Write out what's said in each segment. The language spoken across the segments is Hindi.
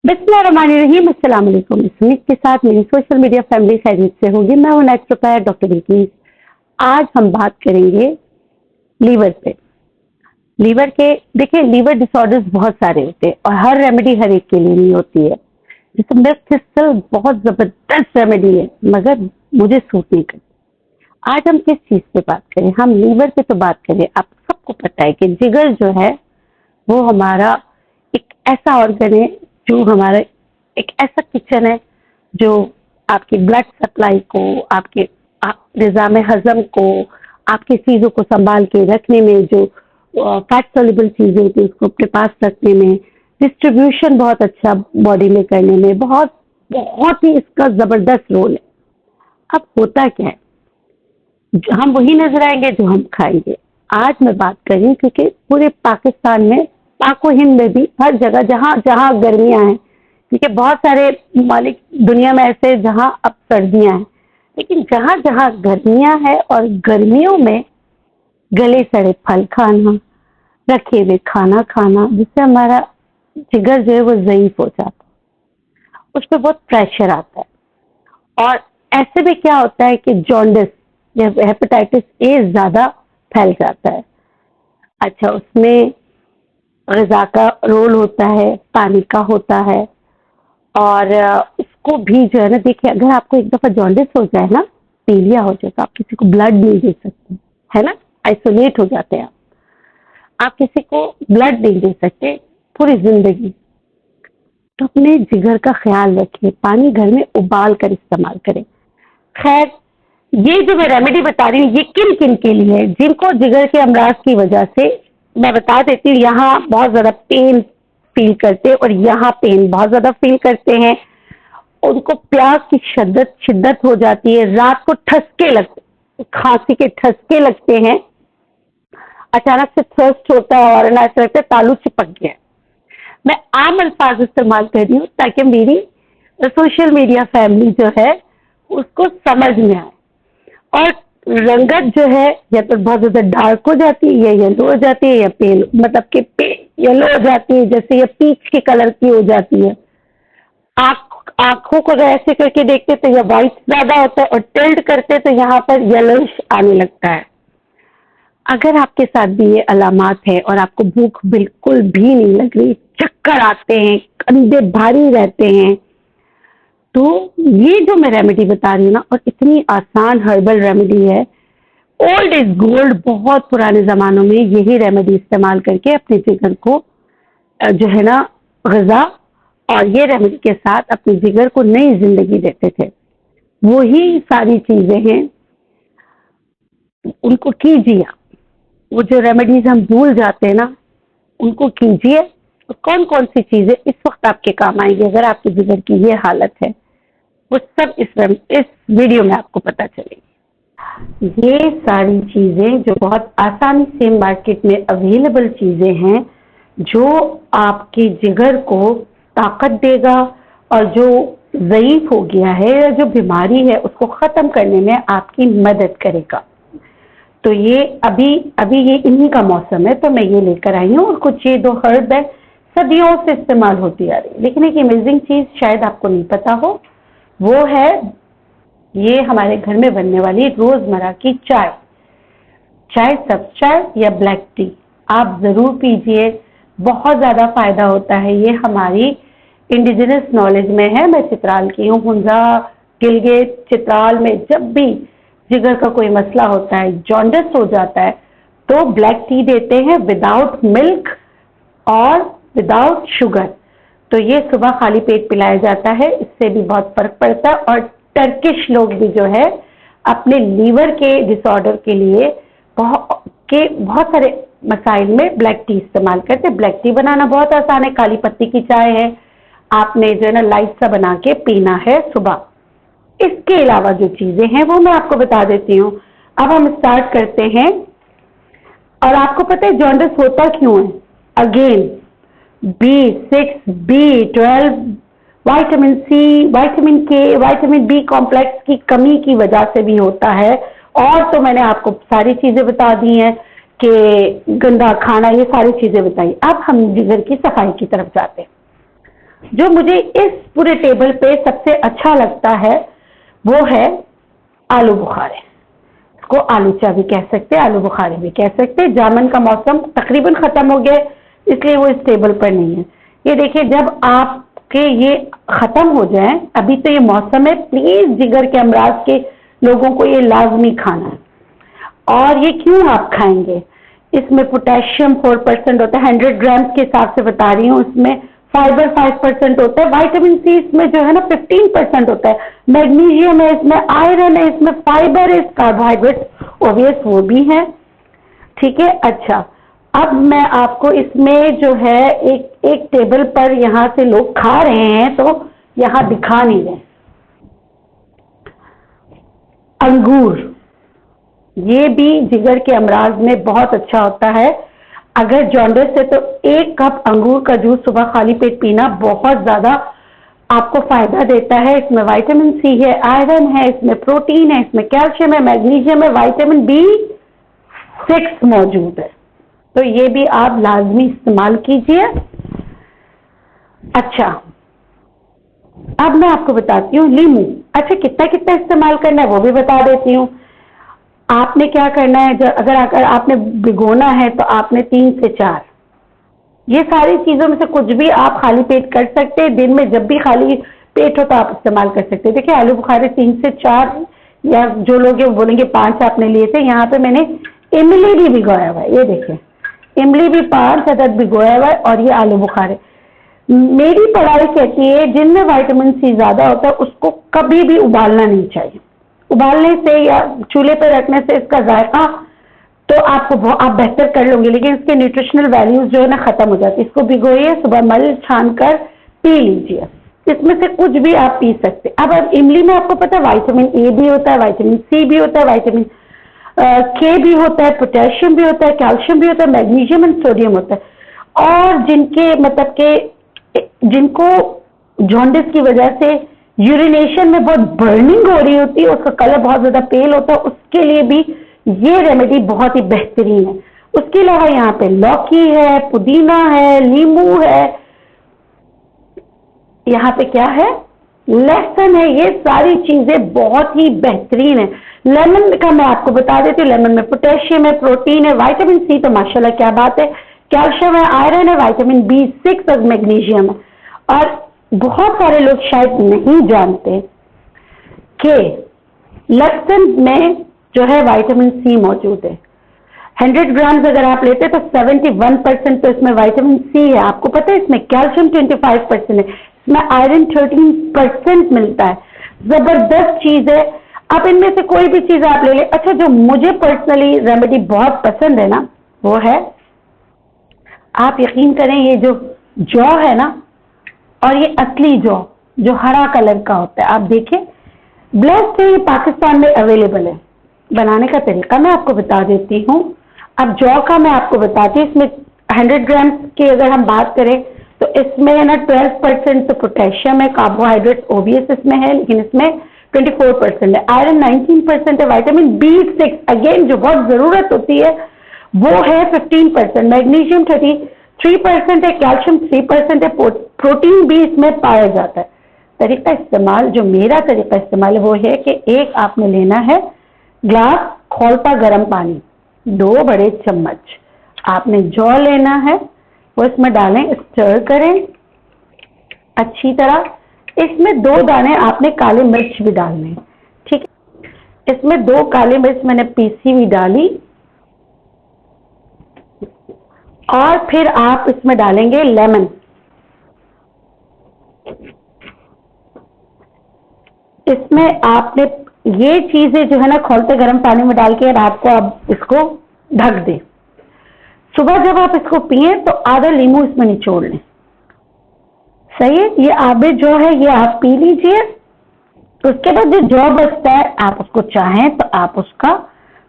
बिस्मिल्लाहिर्रहमानिर्रहीम। अस्सलाम वालेकुम। स्मिथ के साथ मेरी सोशल मीडिया फैमिली खैरियत से होगी। मैं हूं नेचुरोपैथ डॉक्टर बिल्किस। आज हम बात करेंगे लीवर पे। लीवर के देखिए, लीवर डिसऑर्डर्स बहुत सारे होते हैं और हर रेमेडी हर एक के लिए नहीं होती है। जैसे मिल्क थिस्टल बहुत जबरदस्त रेमेडी है, मगर मुझे सूट नहीं करती। आज हम किस चीज पे बात करें? हम लीवर पे तो बात करें। आप सबको पता है कि जिगर जो है वो हमारा एक ऐसा ऑर्गन है जो हमारा एक ऐसा किचन है जो आपकी ब्लड सप्लाई को, आपके निज़ाम हजम को, आपकी चीज़ों को संभाल के रखने में, जो फैट सोल्यूबल चीज़ें होती है उसको अपने पास रखने में, डिस्ट्रीब्यूशन बहुत अच्छा बॉडी में करने में बहुत बहुत ही इसका ज़बरदस्त रोल है। अब होता क्या है, हम वही नजर आएंगे जो हम खाएंगे। आज मैं बात कर रही हूँ क्योंकि पूरे पाकिस्तान में, पाको हिंद में भी, हर जगह जहाँ जहाँ गर्मियाँ हैं, क्योंकि बहुत सारे ममालिक दुनिया में ऐसे हैं जहाँ अब सर्दियाँ हैं, लेकिन जहाँ जहाँ गर्मियाँ हैं और गर्मियों में गले सड़े फल खाना, रखे हुए खाना खाना, जिससे हमारा जिगर जो है वो ज़ईफ हो जाता है, उस पर बहुत प्रेशर आता है। और ऐसे में क्या होता है कि जॉन्डिस या हेपेटाइटिस ए ज़्यादा फैल जाता है। अच्छा, उसमें ग़िज़ा का रोल होता है, पानी का होता है, और उसको भी जो है ना, देखिए अगर आपको एक दफ़ा जॉन्डिस हो जाए ना, पीलिया हो जाए, तो आप किसी को ब्लड नहीं दे सकते, है ना, आइसोलेट हो जाते हैं आप किसी को ब्लड नहीं दे सकते पूरी जिंदगी। तो अपने जिगर का ख्याल रखिए, पानी घर में उबाल कर इस्तेमाल करें। खैर, ये जो मैं रेमेडी बता रही हूँ ये किन किन के लिए है? जिनको जिगर के अमराज की वजह से, मैं बता देती हूँ, यहाँ बहुत ज़्यादा पेन फील करते हैं और यहाँ पेन बहुत ज़्यादा फील करते हैं, उनको प्यास की शिद्दत हो जाती है, रात को ठसके लगते, खांसी के ठसके लगते हैं, अचानक से थ्रस्ट होता है और ऐसा लगता है तालू चिपक गया। मैं आम अल्फाज इस्तेमाल कर रही हूँ ताकि मेरी सोशल मीडिया फैमिली जो है उसको समझ में आए। और रंगत जो है या तो बहुत ज्यादा डार्क हो जाती है, या येलो हो जाती है, या पेल मतलब कि येलो हो जाती है, जैसे ये पीच के कलर की हो जाती है। आंखों को अगर ऐसे करके देखते तो यह वाइट ज्यादा होता है, और टिल्ट करते तो यहाँ पर येलोइश आने लगता है। अगर आपके साथ भी ये अलामात है और आपको भूख बिल्कुल भी नहीं लग रही, चक्कर आते हैं, कंधे भारी रहते हैं, तो ये जो मैं रेमेडी बता रही हूँ ना, और इतनी आसान हर्बल रेमेडी है, ओल्ड इज गोल्ड, बहुत पुराने जमानों में यही रेमेडी इस्तेमाल करके अपने जिगर को जो है ना, ग़िज़ा और ये रेमेडी के साथ अपने जिगर को नई जिंदगी देते थे। वही सारी चीजें हैं, उनको कीजिए। वो जो रेमेडीज हम भूल जाते हैं ना, उनको कीजिए। और कौन कौन सी चीजें इस वक्त आपके काम आएंगी अगर आपके जिगर की ये हालत है, वो सब इस वीडियो में आपको पता चलेगी। ये सारी चीजें जो बहुत आसानी से मार्केट में अवेलेबल चीजें हैं, जो आपके जिगर को ताकत देगा और जो ज़ईफ हो गया है या जो बीमारी है उसको खत्म करने में आपकी मदद करेगा। तो ये अभी ये इन्हीं का मौसम है, तो मैं ये लेकर आई हूँ। और कुछ ये दो हर्ब है, सदियों से इस्तेमाल होती आ रही है, लेकिन एक अमेजिंग चीज शायद आपको नहीं पता हो, वो है ये हमारे घर में बनने वाली रोजमर्रा की चाय, चाहे सब चाय या ब्लैक टी, आप जरूर पीजिए। बहुत ज्यादा फायदा होता है। ये हमारी इंडिजिनस नॉलेज में है। मैं चित्राल की हूँ, हुंजा, गिलगित, चित्राल में जब भी जिगर का कोई मसला होता है, जॉन्डिस हो जाता है, तो ब्लैक टी देते हैं विदाउट मिल्क और विदाउट शुगर। तो ये सुबह खाली पेट पिलाया जाता है, इससे भी बहुत फर्क पड़ता है। और टर्किश लोग भी जो है अपने लीवर के डिसऑर्डर के लिए बहुत सारे मसाइल में ब्लैक टी इस्तेमाल करते हैं। ब्लैक टी बनाना बहुत आसान है, काली पत्ती की चाय है, आपने जो है ना लाइट सा बना के पीना है सुबह। इसके अलावा जो चीजें हैं वो मैं आपको बता देती हूँ। अब हम स्टार्ट करते हैं। और आपको पता है जॉन्डिस होता क्यों है? Again B6, B12, vitamin C, vitamin K, vitamin B complex की कमी की वजह से भी होता है। और तो मैंने आपको सारी चीजें बता दी हैं कि गंदा खाना, ये सारी चीजें बताई। अब हम जिगर की सफाई की तरफ जाते हैं। जो मुझे इस पूरे टेबल पे सबसे अच्छा लगता है वो है आलू बुखारे। इसको आलू चा भी कह सकते हैं, आलू बुखारे भी कह सकते हैं। जामुन का मौसम तकरीबन खत्म हो गया, इसलिए वो इस टेबल पर नहीं है। ये देखिए, जब आपके ये खत्म हो जाए, अभी तो ये मौसम है, प्लीज जिगर के अमराज के लोगों को ये लाजमी खाना है। और ये क्यों आप खाएंगे? इसमें पोटेशियम 4% होता है, 100 ग्राम के हिसाब से बता रही हूँ। इसमें फाइबर 5% होता है, विटामिन सी इसमें जो है ना 15% होता है, मैग्नीशियम है इसमें, आयरन है इसमें, फाइबर है, कार्बोहाइड्रेट ओबियस वो भी है। ठीक है, अच्छा अब मैं आपको इसमें जो है एक टेबल पर यहाँ से लोग खा रहे हैं तो यहाँ दिखा नहीं रहे। अंगूर, ये भी जिगर के अमराज में बहुत अच्छा होता है। अगर जॉन्डिस है तो 1 कप अंगूर का जूस सुबह खाली पेट पीना बहुत ज्यादा आपको फायदा देता है। इसमें विटामिन सी है, आयरन है, इसमें प्रोटीन है, इसमें कैल्शियम है, मैग्नीशियम है, विटामिन B6 मौजूद है। तो ये भी आप लाजमी इस्तेमाल कीजिए। अच्छा, अब मैं आपको बताती हूँ लीमू। अच्छा, कितना कितना इस्तेमाल करना है वो भी बता देती हूँ। आपने क्या करना है, अगर आपने भिगोना है तो आपने 3 से 4, ये सारी चीजों में से कुछ भी आप खाली पेट कर सकते हैं। दिन में जब भी खाली पेट हो तो आप इस्तेमाल कर सकते हैं। देखिए, आलू बुखारे 3 से 4 या जो लोग बोलेंगे 5 आपने लिए थे। यहाँ पे मैंने इमली भी भिगोया हुआ है, ये देखिए इमली भी 5 अदद भिगोया हुआ है। और ये आलू बुखारे, मेरी पढ़ाई कहती है जिनमें विटामिन सी ज्यादा होता है उसको कभी भी उबालना नहीं चाहिए। उबालने से या चूल्हे पर रखने से इसका जायका तो आप बेहतर कर लोगे, लेकिन इसके न्यूट्रिशनल वैल्यूज जो है ना खत्म हो जाती है। इसको भिगोइए, सुबह मल छान कर पी लीजिए। इसमें से कुछ भी आप पी सकते हैं। अब इमली में आपको पता है विटामिन ए भी होता है, विटामिन सी भी होता है, विटामिन के भी होता है, पोटेशियम भी होता है, कैल्शियम भी होता है, मैग्नीशियम एंड सोडियम होता है। और जिनके मतलब के जिनको जॉन्डिस की वजह से यूरिनेशन में बहुत बर्निंग हो रही होती है, उसका कलर बहुत ज्यादा पेल होता है, उसके लिए भी ये रेमेडी बहुत ही बेहतरीन है। उसके अलावा यहाँ पे लौकी है, पुदीना है, नींबू है, यहाँ पे क्या है, लहसुन है। ये सारी चीजें बहुत ही बेहतरीन है। लेमन का मैं आपको बता देती हूँ, लेमन में पोटेशियम है, प्रोटीन है, विटामिन सी तो माशाल्लाह क्या बात है, कैल्शियम है, आयरन है, विटामिन B6 और मैग्नीशियम है। और बहुत सारे लोग शायद नहीं जानते कि लहसुन में जो है विटामिन सी मौजूद है। 100 ग्राम अगर आप लेते तो 71% तो इसमें विटामिन सी है। आपको पता है इसमें कैल्शियम 25% है, इसमें आयरन 13% मिलता है। जबरदस्त चीज है। अब इनमें से कोई भी चीज आप ले ले। अच्छा, जो मुझे पर्सनली रेमेडी बहुत पसंद है ना, वो है, आप यकीन करें, ये जो जौ है ना, और ये असली जौ जो हरा कलर का होता है, आप देखें ब्लेस्ड है, ये पाकिस्तान में अवेलेबल है। बनाने का तरीका मैं आपको बता देती हूँ। अब जौ का मैं आपको बताती हूँ। इसमें 100 ग्राम की अगर हम बात करें तो इसमें है ना 12% तो पोटेशियम है, कार्बोहाइड्रेट ओबियस इसमें है, लेकिन इसमें 24% है, आयरन 19% है, विटामिन B6 अगेन जो बहुत जरूरत होती है वो है 15%, मैग्नीशियम 33% है, कैल्शियम 3% है, प्रोटीन भी इसमें पाया जाता है। तरीका इस्तेमाल, जो मेरा तरीका इस्तेमाल है वो है कि एक आपने लेना है ग्लास खौलता गर्म पानी, 2 बड़े चम्मच आपने जौ लेना है, वो इसमें डालें, स्टर करें अच्छी तरह। इसमें 2 दाने आपने काले मिर्च भी डालने हैं, ठीक है। इसमें 2 काली मिर्च मैंने पीसी हुई डाली, और फिर आप इसमें डालेंगे लेमन। इसमें आपने ये चीजें जो है ना खौलते गर्म पानी में डाल के रात को आप इसको ढक दें। सुबह जब आप इसको पिए तो आधा नींबू इसमें निचोड़ लें। सही है, ये आबे जो है ये आप पी लीजिए। उसके बाद जो जौ बचता है आप उसको चाहें तो आप उसका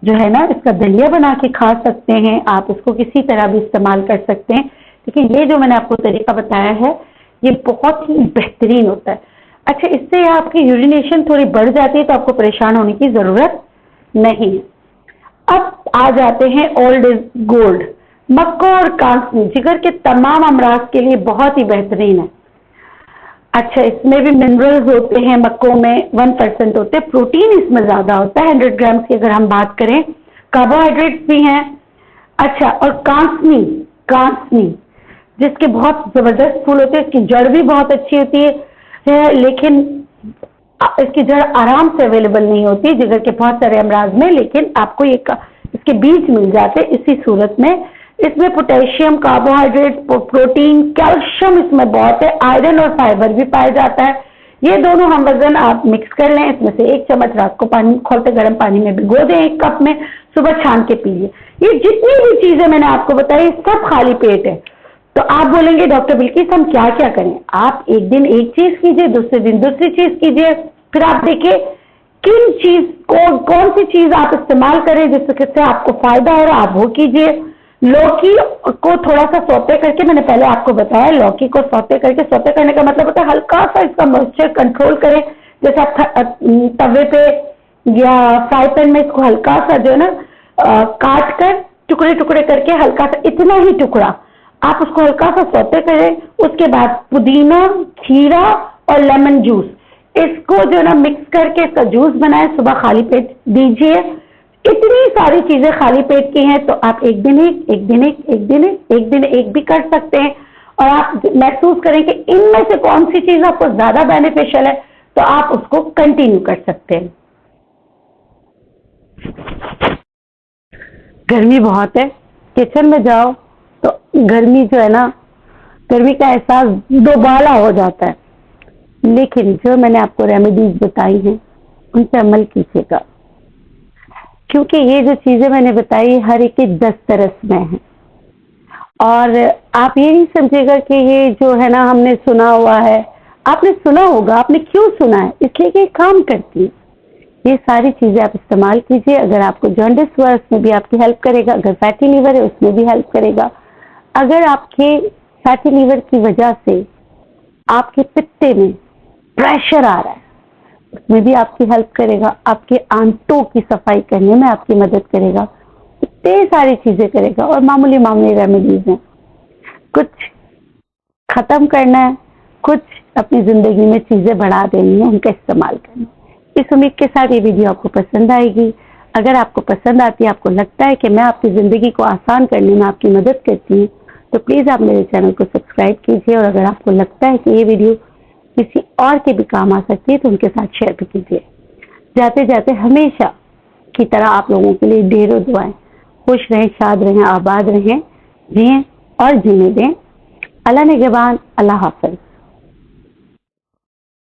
जो है ना इसका दलिया बना के खा सकते हैं, आप इसको किसी तरह भी इस्तेमाल कर सकते हैं। लेकिन ये जो मैंने आपको तरीका बताया है ये बहुत ही बेहतरीन होता है। अच्छा, इससे आपकी यूरिनेशन थोड़ी बढ़ जाती है तो आपको परेशान होने की जरूरत नहीं है। अब आ जाते हैं ओल्ड इज गोल्ड। मक्का और कांसनी जिगर के तमाम अमराज के लिए बहुत ही बेहतरीन है। अच्छा, इसमें भी मिनरल्स होते हैं, मक्कों में 1% होते हैं, प्रोटीन इसमें ज्यादा होता है 100 ग्राम्स की अगर हम बात करें, कार्बोहाइड्रेट्स भी हैं। अच्छा, और कांसनी, कांसनी जिसके बहुत जबरदस्त फूल होते हैं, इसकी जड़ भी बहुत अच्छी होती है, लेकिन इसकी जड़ आराम से अवेलेबल नहीं होती जिगर के बहुत सारे अमराज में, लेकिन आपको ये इसके बीज मिल जाते इसी सूरत में। इसमें पोटेशियम, कार्बोहाइड्रेट, प्रोटीन, कैल्शियम इसमें बहुत है, आयरन और फाइबर भी पाया जाता है। ये दोनों हम वजन आप मिक्स कर लें, इसमें से 1 चम्मच रात को पानी खोलते गर्म पानी में भिगो दें 1 कप में, सुबह छान के पीजिए। ये जितनी भी चीजें मैंने आपको बताई सब खाली पेट है। तो आप बोलेंगे डॉक्टर बिल्किस हम क्या क्या करें? आप एक दिन एक चीज कीजिए, दूसरे दिन दूसरी चीज कीजिए, फिर आप देखिए किन चीज को, कौन सी चीज आप इस्तेमाल करें जिससे आपको फायदा हो रहा है, आप वो कीजिए। लौकी को थोड़ा सा सौते करके, मैंने पहले आपको बताया, लौकी को सौते करके, सौते करने का मतलब होता है हल्का सा इसका मॉइस्चर कंट्रोल करें। जैसे आप तवे पे या फ्राई पैन में इसको हल्का सा जो है ना काट कर टुकड़े टुकड़े करके, हल्का सा इतना ही टुकड़ा आप उसको हल्का सा सौते करें। उसके बाद पुदीना, खीरा और लेमन जूस, इसको जो है ना मिक्स करके इसका जूस बनाए, सुबह खाली पेट दीजिए। इतनी सारी चीजें खाली पेट की हैं, तो आप एक दिन एक दिन एक दिन एक भी कर सकते हैं, और आप महसूस करें कि इनमें से कौन सी चीज आपको ज्यादा बेनिफिशियल है, तो आप उसको कंटिन्यू कर सकते हैं। गर्मी बहुत है, किचन में जाओ तो गर्मी जो है ना, गर्मी का एहसास दोबारा हो जाता है। लेकिन जो मैंने आपको रेमेडीज बताई हैं उन पर अमल कीजिएगा, क्योंकि ये जो चीजें मैंने बताई हर एक के 10 तरस में है। और आप ये नहीं समझिएगा कि ये जो है ना हमने सुना हुआ है, आपने सुना होगा, आपने क्यों सुना है, इसलिए कि काम करती है। ये सारी चीजें आप इस्तेमाल कीजिए। अगर आपको जॉन्डिस हुआ उसमें भी आपकी हेल्प करेगा, अगर फैटी लीवर है उसमें भी हेल्प करेगा, अगर आपके फैटी लीवर की वजह से आपके पित्ते में प्रेशर आ रहा है उसमें भी आपकी हेल्प करेगा, आपके आंतों की सफाई करने में आपकी मदद करेगा, इतनी सारी चीजें करेगा। और मामूली मामूली रेमेडीज हैं, कुछ खत्म करना है, कुछ अपनी जिंदगी में चीजें बढ़ा देनी है, उनका इस्तेमाल करना है। इस उम्मीद के साथ ये वीडियो आपको पसंद आएगी। अगर आपको पसंद आती है, आपको लगता है कि मैं आपकी ज़िंदगी को आसान करने में आपकी मदद करती हूँ, तो प्लीज़ आप मेरे चैनल को सब्सक्राइब कीजिए। और अगर आपको लगता है कि ये वीडियो किसी और के भी काम आ सकती है तो उनके साथ शेयर भी कीजिए। जाते जाते हमेशा की तरह आप लोगों के लिए ढेरों दुआएं। खुश रहें, शाद रहें, आबाद रहें, जिएं और जीने दें। अल्लाह निगहबान, अल्लाह हाफ़िज़।